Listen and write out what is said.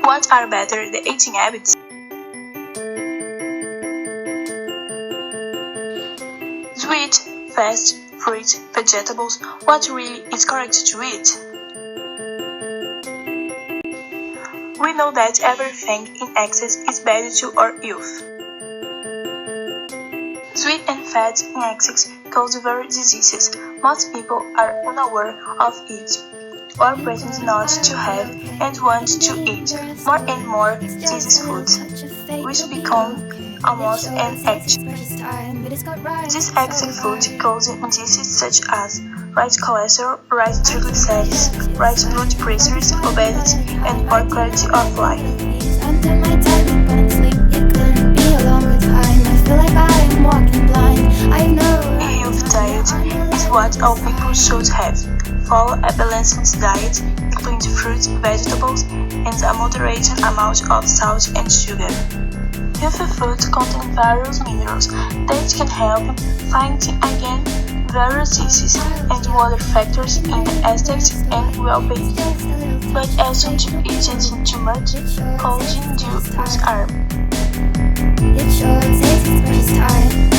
What are better the eating habits? Sweet, fast, fruit, vegetables. What really is correct to eat? We know that everything in excess is bad to our youth. Sweet and fat in excess cause various diseases. Most people are unaware of it, or pretend not to have and want to eat more and more these foods, which become almost an addiction. This excess food causes diseases such as raised cholesterol, raised triglycerides, raised blood pressures, obesity, and poor quality of life. A healthy diet is what all people should have. Follow a balanced diet, including fruits, vegetables, and a moderate amount of salt and sugar. Healthy foods contain various minerals that can help fighting against various diseases and other factors in the aesthetics and well-being, but also to eating too much, causing you lose harm. It sure takes its precious time.